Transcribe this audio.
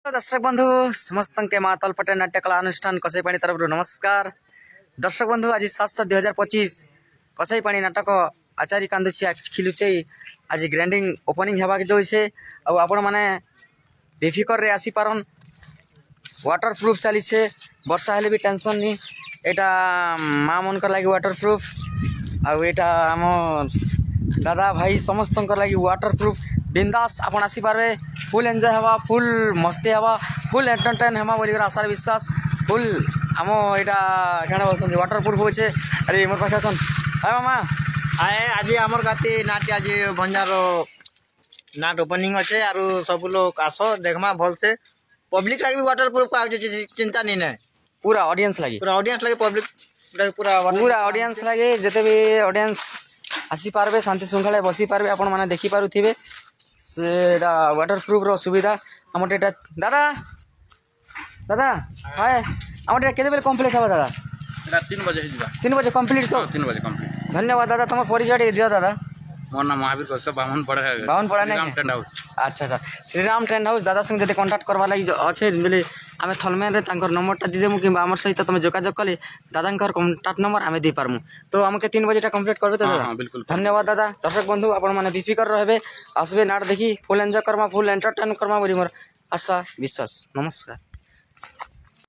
दर्शक बंधु समस्त के माँ तलपटे नाट्य कला अनुष्ठान कसैपाणी तरफ नमस्कार। दर्शक बंधु आज 7/7/2025 कसैपाणी नाटक आचार्य कांदुचिया खिलुचे आज ग्रैंडिंग ओपनिंग हेबा जो छे आपण माने बेफिकर रे आसी पारन। वाटर प्रूफ चली छे वर्षा हेले भी टेंशन नहीं। एटा माँ मनकर लगी वाटर प्रूफ आटा आम दादा भाई समस्त लगी वाटर प्रूफ बिंदास आपण आसी पारबे। फुल एंजॉय हवा फुल मस्ती हवा फुल एंटरटेन हवा बोली आशार विश्वास फुल आम यहाँ क्या बोलते वाटर प्रूफ होचे। अरे मोर पाखे असन हाय मामा आए आज आमर गाती नाट्य आज भंजार नाट ओपनिंग अच्छे आरु सब लोग आस देखमा भल से पब्लिक लगे भी वाटर प्रूफ का चिंता नहीं है। पूरा ऑडियंस लगी पूरा ऑडियंस लगे पब्लिक पूरा ऑडियंस लगे जिते भी ऑडियंस आसी पारबे शांति श्रृंखला बसी पारबे आपण माने देखि पारुथिबे सेटा वाटर प्रूफ रो सुविधा हमर एटा दादा दादा हाय हमर एटा केते बेले कंप्लीट हबा दादा? 3 बजे हिजबा 3 बजे कंप्लीट तो 3 बजे कंप्लीट। धन्यवाद दादा तुम परिचय दियो दादा। मोर नाम महावीर कश्यप बामन पड़ा है नहीं टेंट हाउस। अच्छा अच्छा श्रीराम टेंट हाउस दादा संग जदि कांटेक्ट करवा लगी अच्छे बोले आम थलमेन रे तांकर नंबरटा देदेमु कि आम सहित तुम जोगाजोग कले दादा कांटाक्ट नंबर आम दे पारमु तो आमके 3 बजेटा कंप्लीट करबे तो दादा? हाँ बिल्कुल धन्यवाद दादा। दर्शक बंधु आपण माने बेफिकर रहबे आसबे नाट देखी full enjoy Karma full entertain Karma बोली मोर आशा विश्वास। नमस्कार।